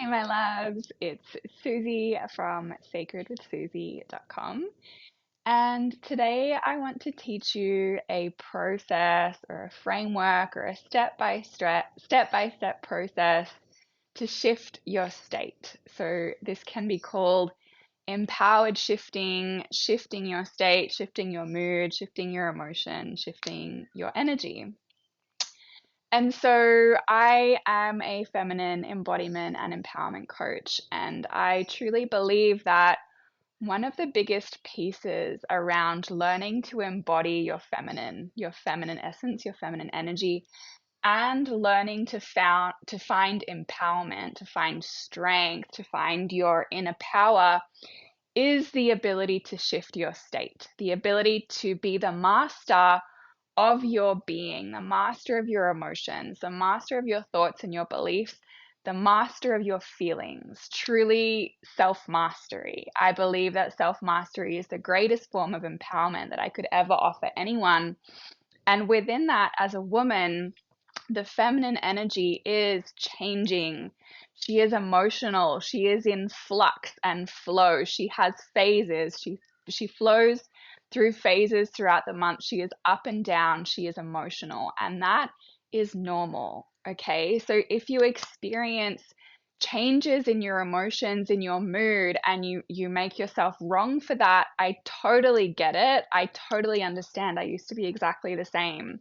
Hey, my loves, it's Susie from sacredwithsusie.com. And today I want to teach you a process or a framework or a step-by-step process to shift your state. So this can be called empowered shifting, shifting your state, shifting your mood, shifting your emotion, shifting your energy. And so I am a feminine embodiment and empowerment coach, and I truly believe that one of the biggest pieces around learning to embody your feminine essence, your feminine energy, and learning to find empowerment, to find strength, to find your inner power is the ability to shift your state, the ability to be the master of your being, the master of your emotions, the master of your thoughts and your beliefs, the master of your feelings, truly self mastery. I believe that self mastery is the greatest form of empowerment that I could ever offer anyone. And within that, as a woman, the feminine energy is changing. She is emotional. She is in flux and flow. She has phases. She flows through phases throughout the month. She is up and down. She is emotional, and that is normal. Okay? So if you experience changes in your emotions, in your mood, and you make yourself wrong for that, I totally get it. I totally understand. I used to be exactly the same.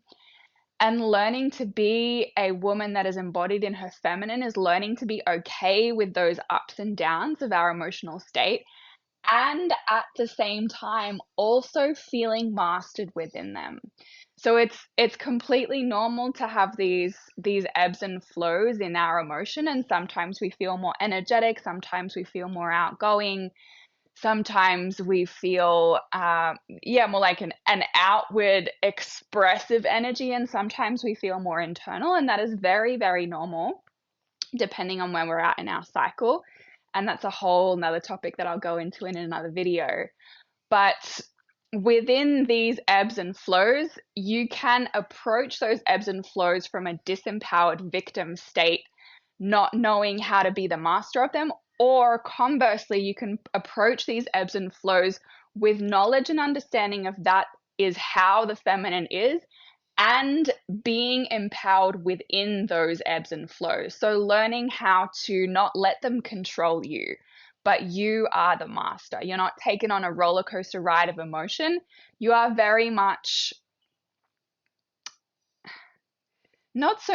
And learning to be a woman that is embodied in her feminine is learning to be okay with those ups and downs of our emotional state, and at the same time also feeling mastered within them. So it's completely normal to have these ebbs and flows in our emotion, and sometimes we feel more energetic, sometimes we feel more outgoing, sometimes we feel more like an outward expressive energy, and sometimes we feel more internal, and that is very, very normal depending on where we're at in our cycle. And that's a whole nother topic that I'll go into in another video. But within these ebbs and flows, you can approach those ebbs and flows from a disempowered victim state, not knowing how to be the master of them. Or conversely, you can approach these ebbs and flows with knowledge and understanding of that is how the feminine is, and being empowered within those ebbs and flows. So learning how to not let them control you, but you are the master. You're not taken on a roller coaster ride of emotion. You are very much not so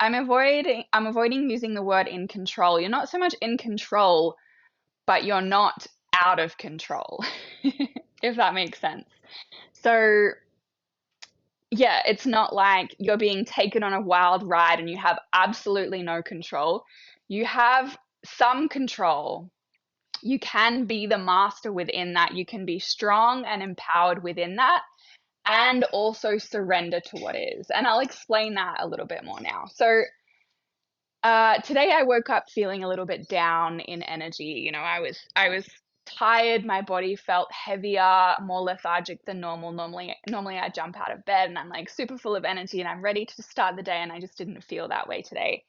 I'm avoiding using the word in control. You're not so much in control, but you're not out of control. If that makes sense. So yeah, it's not like you're being taken on a wild ride and you have absolutely no control. You have some control. You can be the master within that. You can be strong and empowered within that, and also surrender to what is. And I'll explain that a little bit more now. So, today I woke up feeling a little bit down in energy. I was tired. My body felt heavier, more lethargic than normal. Normally I jump out of bed and I'm like super full of energy and I'm ready to start the day, and I just didn't feel that way today.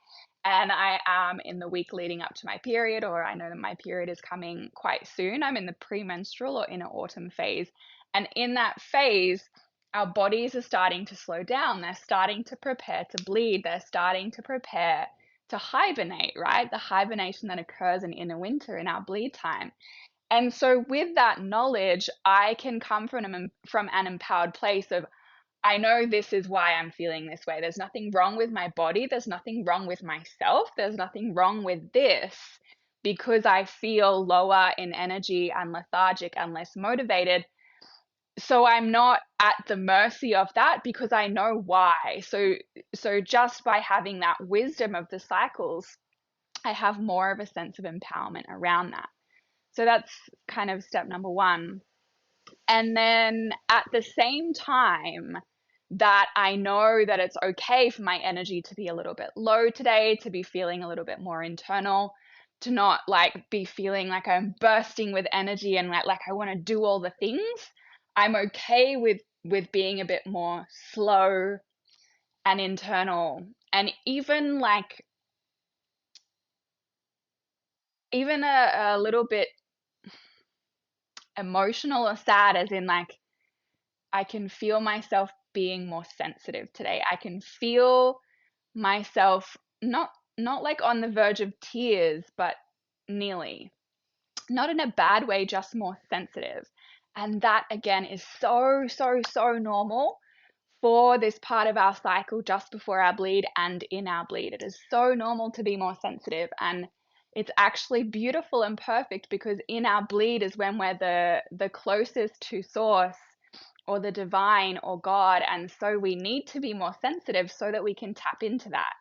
And I am in the week leading up to my period, or I know that my period is coming quite soon. I'm in the premenstrual or inner autumn phase. And in that phase, our bodies are starting to slow down. They're starting to prepare to bleed. They're starting to prepare to hibernate, right? The hibernation that occurs in inner winter in our bleed time. And so with that knowledge, I can come from an empowered place of, I know this is why I'm feeling this way. There's nothing wrong with my body. There's nothing wrong with myself. There's nothing wrong with this, because I feel lower in energy and lethargic and less motivated. So I'm not at the mercy of that because I know why. So just by having that wisdom of the cycles, I have more of a sense of empowerment around that. So that's kind of step number one. And then at the same time that I know that it's okay for my energy to be a little bit low today, to be feeling a little bit more internal, to not like be feeling like I'm bursting with energy and like I want to do all the things. I'm okay with being a bit more slow and internal, and even like even a little bit emotional or sad, as in like I can feel myself being more sensitive today. I can feel myself not like on the verge of tears, but nearly. Not in a bad way, just more sensitive. And that again is so, so, so normal for this part of our cycle just before our bleed and in our bleed. It is so normal to be more sensitive, and it's actually beautiful and perfect because in our bleed is when we're the closest to source or the divine or God, and so we need to be more sensitive so that we can tap into that.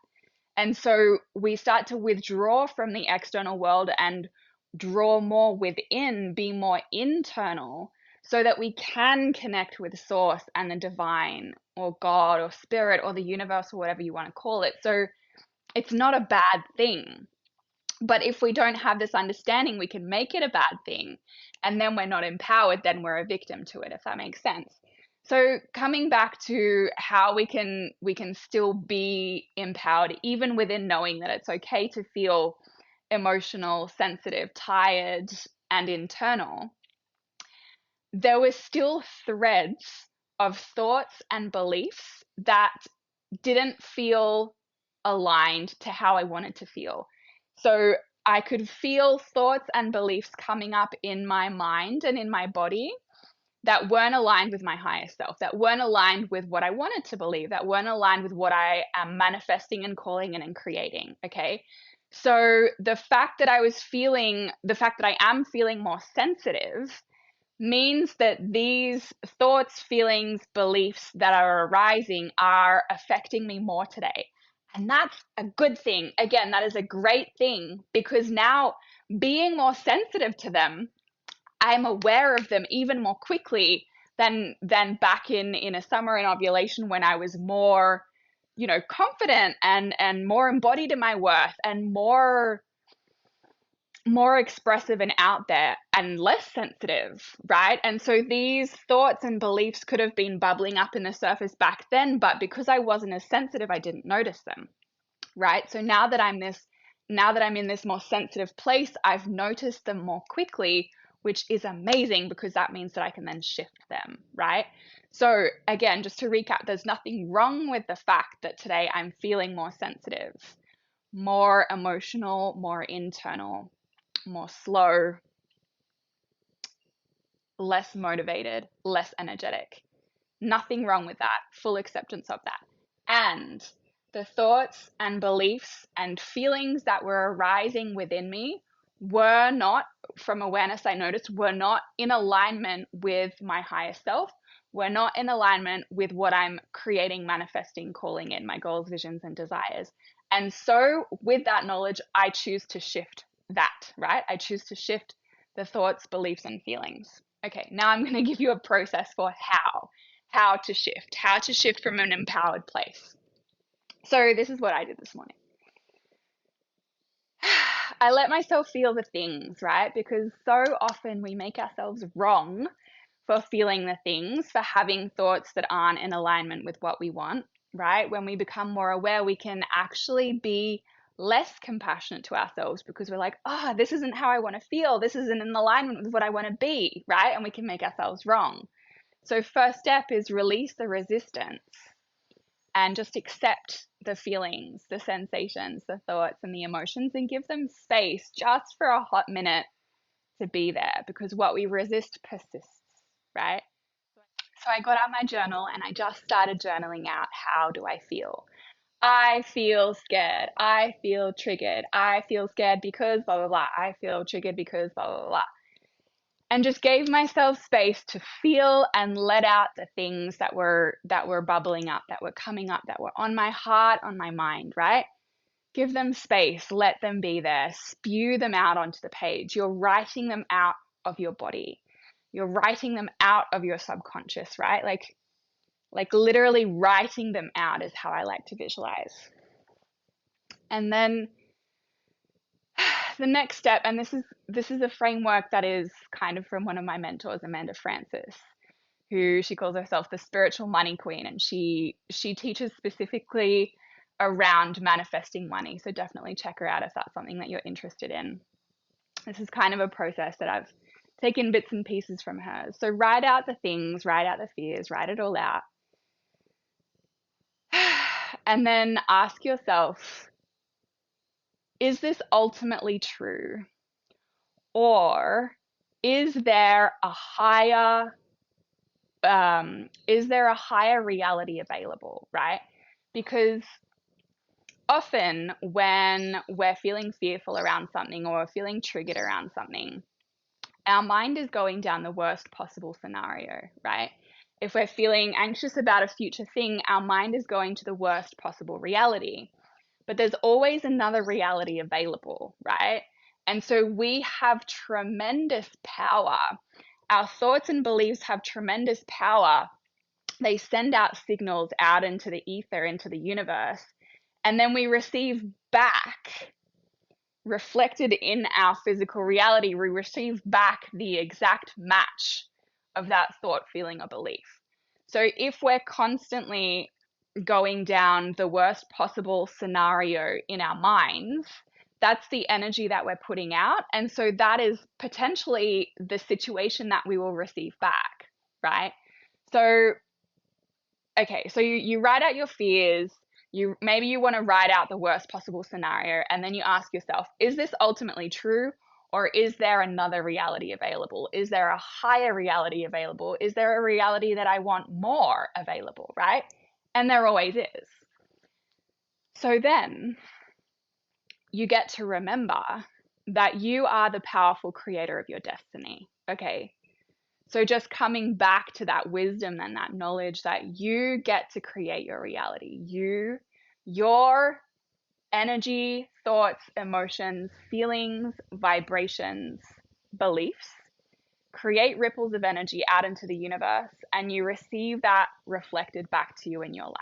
And so we start to withdraw from the external world and draw more within, be more internal, so that we can connect with source and the divine or God or spirit or the universe or whatever you want to call it. So it's not a bad thing. But if we don't have this understanding, we can make it a bad thing. And then we're not empowered, then we're a victim to it, if that makes sense. So coming back to how we can still be empowered, even within knowing that it's okay to feel emotional, sensitive, tired, and internal, there were still threads of thoughts and beliefs that didn't feel aligned to how I wanted to feel. So I could feel thoughts and beliefs coming up in my mind and in my body that weren't aligned with my higher self, that weren't aligned with what I wanted to believe, that weren't aligned with what I am manifesting and calling in and creating. Okay. So the fact that I am feeling more sensitive means that these thoughts, feelings, beliefs that are arising are affecting me more today. And that's a good thing. Again, that is a great thing because now being more sensitive to them, I'm aware of them even more quickly than back in a summer in ovulation when I was more, confident and more embodied in my worth and more expressive and out there and less sensitive, right? And so these thoughts and beliefs could have been bubbling up in the surface back then, but because I wasn't as sensitive, I didn't notice them, right? So now that I'm in this more sensitive place, I've noticed them more quickly, which is amazing because that means that I can then shift them, right? So again, just to recap, there's nothing wrong with the fact that today I'm feeling more sensitive, more emotional, more internal, more slow, less motivated, less energetic. Nothing wrong with that. Full acceptance of that. And the thoughts and beliefs and feelings that were arising within me were not, from awareness, I noticed, were not in alignment with my higher self, were not in alignment with what I'm creating, manifesting, calling in, my goals, visions, and desires. And so, with that knowledge, I choose to shift that, right? I choose to shift the thoughts, beliefs, and feelings. Okay, now I'm going to give you a process for how to shift from an empowered place. So this is what I did this morning. I let myself feel the things, right? Because so often we make ourselves wrong for feeling the things, for having thoughts that aren't in alignment with what we want, right? When we become more aware, we can actually be less compassionate to ourselves because we're like, oh, this isn't how I want to feel. This isn't in alignment with what I want to be, right? And we can make ourselves wrong. So first step is release the resistance and just accept the feelings, the sensations, the thoughts, and the emotions and give them space just for a hot minute to be there because what we resist persists, right? So I got out my journal and I just started journaling out how do I feel? I feel scared. I feel triggered. I feel scared because blah, blah, blah. I feel triggered because blah, blah, blah. And just gave myself space to feel and let out the things that were bubbling up, that were coming up, that were on my heart, on my mind, right? Give them space, let them be there, spew them out onto the page. You're writing them out of your body. You're writing them out of your subconscious, right? Like literally writing them out is how I like to visualize. And then the next step, and this is a framework that is kind of from one of my mentors, Amanda Francis, who she calls herself the spiritual money queen, and she teaches specifically around manifesting money. So definitely check her out if that's something that you're interested in. This is kind of a process that I've taken bits and pieces from her. So write out the things, write out the fears, write it all out. And then ask yourself, is this ultimately true? Or is there a higher reality available, right? Because often when we're feeling fearful around something or feeling triggered around something, our mind is going down the worst possible scenario, right? If we're feeling anxious about a future thing, our mind is going to the worst possible reality. But there's always another reality available, right? And so we have tremendous power. Our thoughts and beliefs have tremendous power. They send out signals out into the ether, into the universe, and then we receive back, reflected in our physical reality, we receive back the exact match of that thought, feeling, or belief. So if we're constantly going down the worst possible scenario in our minds, that's the energy that we're putting out. And so that is potentially the situation that we will receive back, right? So, okay, so you write out your fears. Maybe you want to write out the worst possible scenario, and then you ask yourself, is this ultimately true? Or is there another reality available? Is there a higher reality available? Is there a reality that I want more available, right? And there always is. So then you get to remember that you are the powerful creator of your destiny. Okay. So just coming back to that wisdom and that knowledge that you get to create your reality. Your energy, thoughts, emotions, feelings, vibrations, beliefs create ripples of energy out into the universe, and you receive that reflected back to you in your life.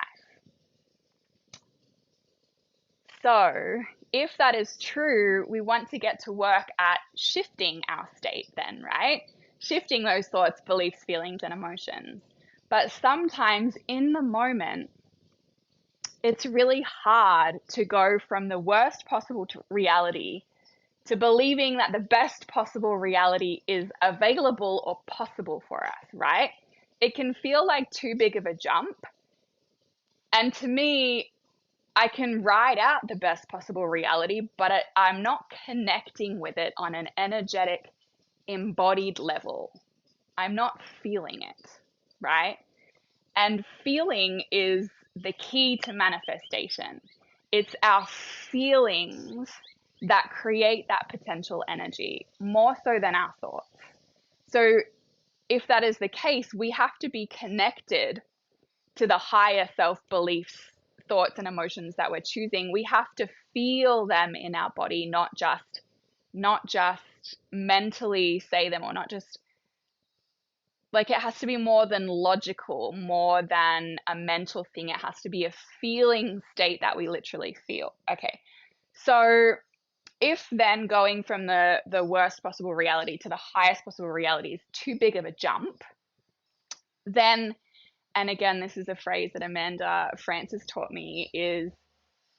So if that is true, we want to get to work at shifting our state then, right? Shifting those thoughts, beliefs, feelings, and emotions. But sometimes in the moment, it's really hard to go from the worst possible reality to believing that the best possible reality is available or possible for us, right? It can feel like too big of a jump. And to me, I can write out the best possible reality, but I'm not connecting with it on an energetic, embodied level. I'm not feeling it, right? And feeling is the key to manifestation. It's our feelings that create that potential energy more so than our thoughts. So if that is the case, we have to be connected to the higher self beliefs, thoughts, and emotions that we're choosing. We have to feel them in our body, not just mentally say them, or not just like, it has to be more than logical, more than a mental thing. It has to be a feeling state that we literally feel. Okay. So if then going from the worst possible reality to the highest possible reality is too big of a jump, then, and again, this is a phrase that Amanda Francis taught me, is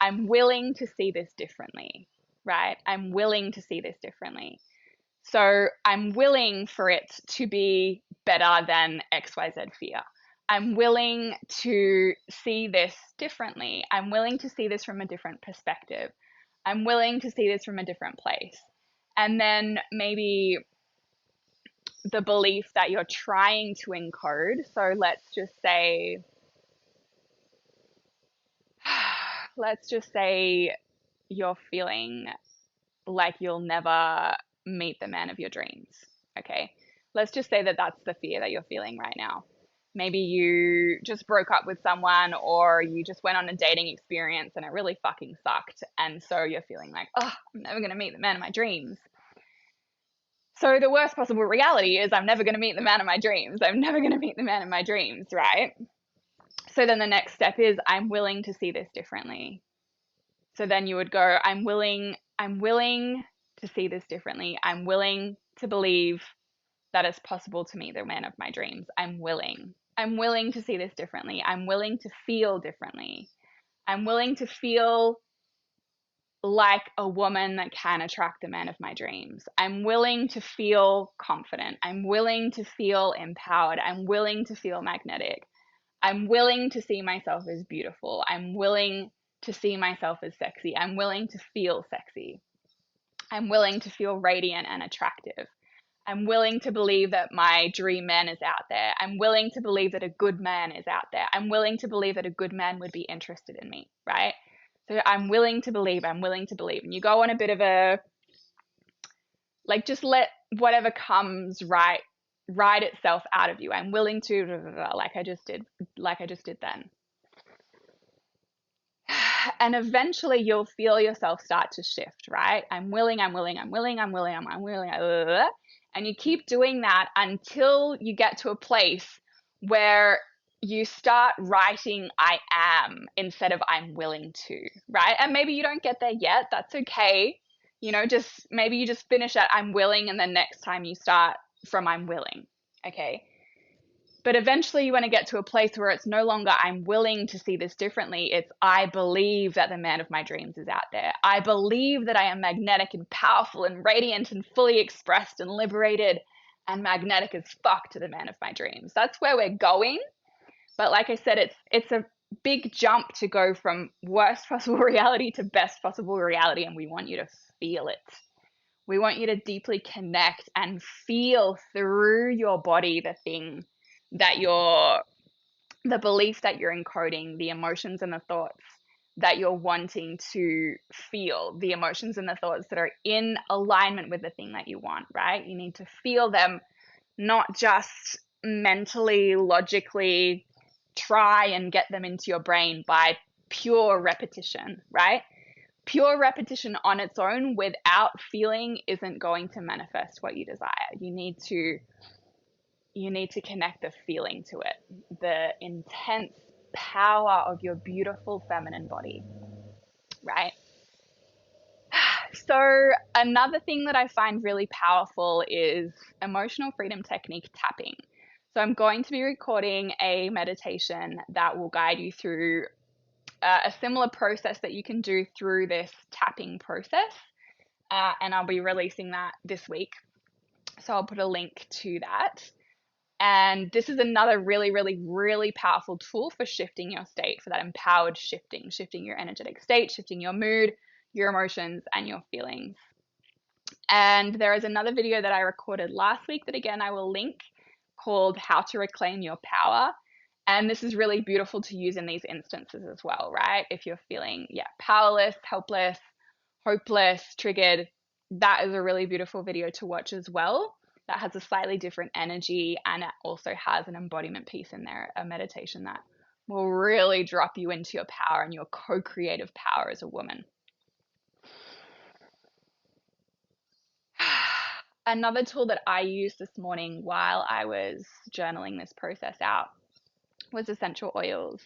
I'm willing to see this differently, right? I'm willing to see this differently. So I'm willing for it to be better than XYZ fear. I'm willing to see this differently. I'm willing to see this from a different perspective. I'm willing to see this from a different place. And then maybe the belief that you're trying to encode. So let's just say you're feeling like you'll never meet the man of your dreams. Okay. Let's just say that that's the fear that you're feeling right now. Maybe you just broke up with someone, or you just went on a dating experience and it really fucking sucked. And so you're feeling like, oh, I'm never going to meet the man of my dreams. So the worst possible reality is I'm never going to meet the man of my dreams. I'm never going to meet the man of my dreams, right? So then the next step is I'm willing to see this differently. So then you would go, I'm willing to see this differently. I'm willing to believe that it's possible to meet the man of my dreams. I'm willing to see this differently. I'm willing to feel differently. I'm willing to feel like a woman that can attract the man of my dreams. I'm willing to feel confident. I'm willing to feel empowered. I'm willing to feel magnetic. I'm willing to see myself as beautiful. I'm willing to see myself as sexy. I'm willing to feel sexy. I'm willing to feel radiant and attractive. I'm willing to believe that my dream man is out there. I'm willing to believe that a good man is out there. I'm willing to believe that a good man would be interested in me, right? So I'm willing to believe, I'm willing to believe. And you go on a bit of a, like, just let whatever comes write itself out of you. I'm willing to, like I just did then. And eventually you'll feel yourself start to shift, right? I'm willing, I'm willing, I'm willing, I'm willing, I'm willing. And you keep doing that until you get to a place where you start writing I am instead of I'm willing to, right? And maybe you don't get there yet. That's okay. You know, just maybe you just finish at I'm willing and then next time you start from I'm willing. Okay. But eventually you want to get to a place where it's no longer I'm willing to see this differently. It's I believe that the man of my dreams is out there. I believe that I am magnetic and powerful and radiant and fully expressed and liberated and magnetic as fuck to the man of my dreams. That's where we're going. But like I said, it's a big jump to go from worst possible reality to best possible reality, and we want you to feel it. We want you to deeply connect and feel through your body the thing that you're, the belief that you're encoding, the emotions and the thoughts that you're wanting to feel, the emotions and the thoughts that are in alignment with the thing that you want, right? You need to feel them, not just mentally, logically try and get them into your brain by pure repetition, right? Pure repetition on its own without feeling isn't going to manifest what you desire. You need to connect the feeling to it, the intense power of your beautiful feminine body, right? So another thing that I find really powerful is emotional freedom technique tapping. So I'm going to be recording a meditation that will guide you through a similar process that you can do through this tapping process. And I'll be releasing that this week. So I'll put a link to that. And this is another really, really, really powerful tool for shifting your state, for that empowered shifting your energetic state, shifting your mood, your emotions, and your feelings. And there is another video that I recorded last week that, again, I will link, called How to Reclaim Your Power. And this is really beautiful to use in these instances as well, right? If you're feeling, powerless, helpless, hopeless, triggered, that is a really beautiful video to watch as well. That has a slightly different energy, and it also has an embodiment piece in there, a meditation that will really drop you into your power and your co-creative power as a woman. Another tool that I used this morning while I was journaling this process out was essential oils.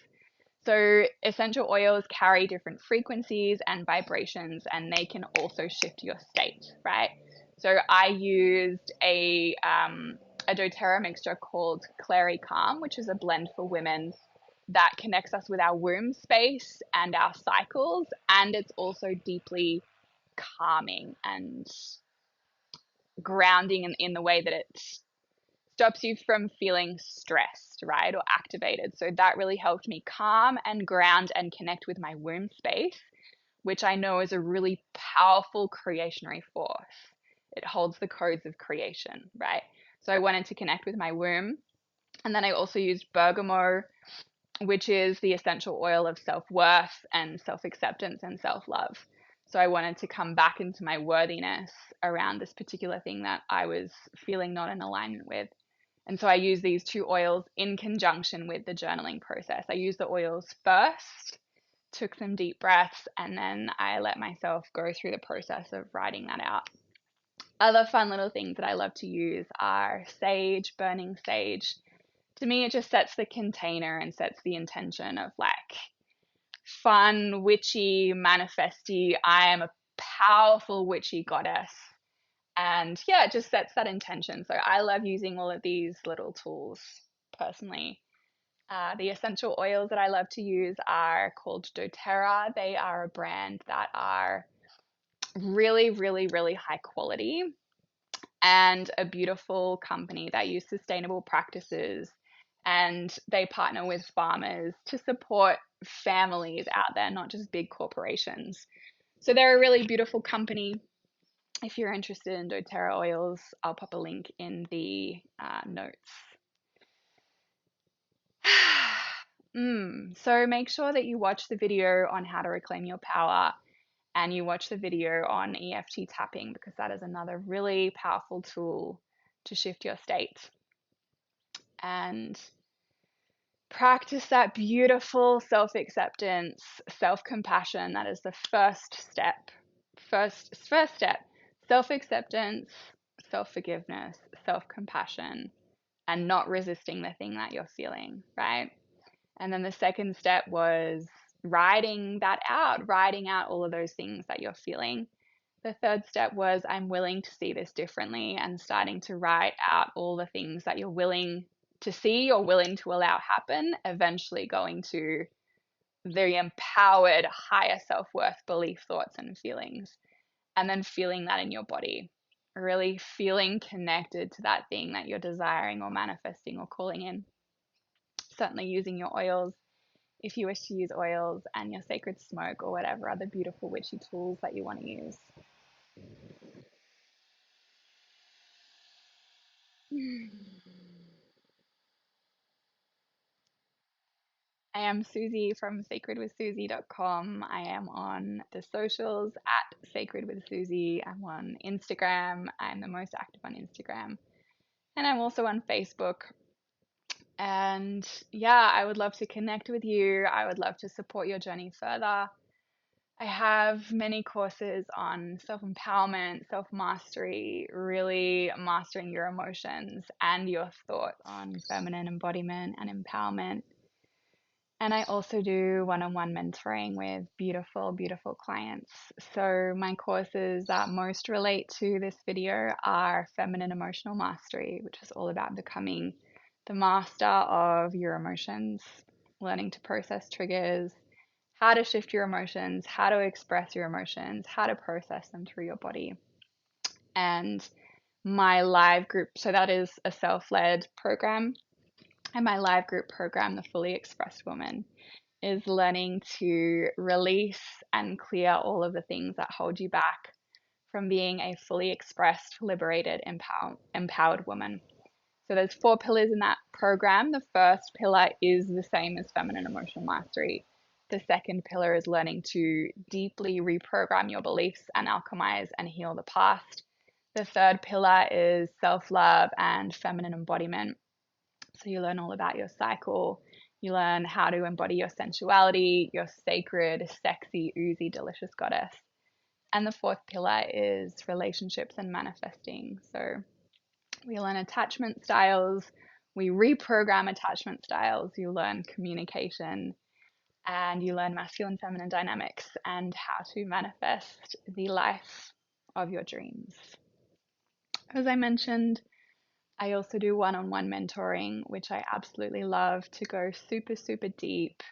So essential oils carry different frequencies and vibrations, and they can also shift your state, right? So I used a doTERRA mixture called Clary Calm, which is a blend for women that connects us with our womb space and our cycles, and it's also deeply calming and grounding in the way that it stops you from feeling stressed, right, or activated. So that really helped me calm and ground and connect with my womb space, which I know is a really powerful creationary force. It holds the codes of creation, right? So I wanted to connect with my womb. And then I also used bergamot, which is the essential oil of self-worth and self-acceptance and self-love. So I wanted to come back into my worthiness around this particular thing that I was feeling not in alignment with. And so I use these two oils in conjunction with the journaling process. I used the oils first, took some deep breaths, and then I let myself go through the process of writing that out. Other fun little things that I love to use are sage, burning sage. To me, it just sets the container and sets the intention of like fun, witchy, manifesty. I am a powerful witchy goddess. And yeah, it just sets that intention. So I love using all of these little tools personally. The essential oils that I love to use are called doTERRA. They are a brand that are really, really, really high quality, and a beautiful company that use sustainable practices, and they partner with farmers to support families out there, not just big corporations. So they're a really beautiful company. If you're interested in doTERRA oils, I'll pop a link in the notes. So make sure that you watch the video on how to reclaim your power, and you watch the video on EFT tapping, because that is another really powerful tool to shift your state. And practice that beautiful self-acceptance, self-compassion. That is the first step. First step, self-acceptance, self-forgiveness, self-compassion, and not resisting the thing that you're feeling, right? And then the second step was writing out all of those things that you're feeling. The third step was, I'm willing to see this differently, and starting to write out all the things that you're willing to see or willing to allow happen, eventually going to the empowered higher self-worth belief, thoughts, and feelings. And then feeling that in your body, really feeling connected to that thing that you're desiring or manifesting or calling in. Certainly using your oils, if you wish to use oils, and your sacred smoke, or whatever other beautiful witchy tools that you want to use. I am Susie from sacredwithsusie.com. I am on the socials at sacredwithsusie. I'm on Instagram. I'm the most active on Instagram. And I'm also on Facebook. And yeah, I would love to connect with you. I would love to support your journey further. I have many courses on self-empowerment, self-mastery, really mastering your emotions and your thoughts, on feminine embodiment and empowerment. And I also do one-on-one mentoring with beautiful, beautiful clients. So my courses that most relate to this video are Feminine Emotional Mastery, which is all about becoming the master of your emotions, learning to process triggers, how to shift your emotions, how to express your emotions, how to process them through your body. And my live group, so that is a self-led program. And my live group program, The Fully Expressed Woman, is learning to release and clear all of the things that hold you back from being a fully expressed, liberated, empowered woman. So there's 4 pillars in that program. The first pillar is the same as feminine emotional mastery. The second pillar is learning to deeply reprogram your beliefs and alchemize and heal the past. The third pillar is self-love and feminine embodiment. So you learn all about your cycle. You learn how to embody your sensuality, your sacred, sexy, oozy, delicious goddess. And the fourth pillar is relationships and manifesting. So we learn attachment styles. We reprogram attachment styles. You learn communication, and you learn masculine, feminine dynamics, and how to manifest the life of your dreams. As I mentioned, I also do one-on-one mentoring, which I absolutely love, to go super, super deep,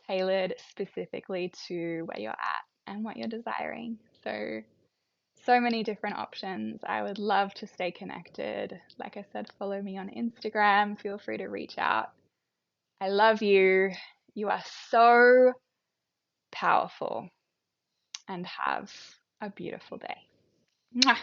tailored specifically to where you're at and what you're desiring. So many different options. I would love to stay connected. Like I said, follow me on Instagram. Feel free to reach out. I love you. You are so powerful, and have a beautiful day. Mwah.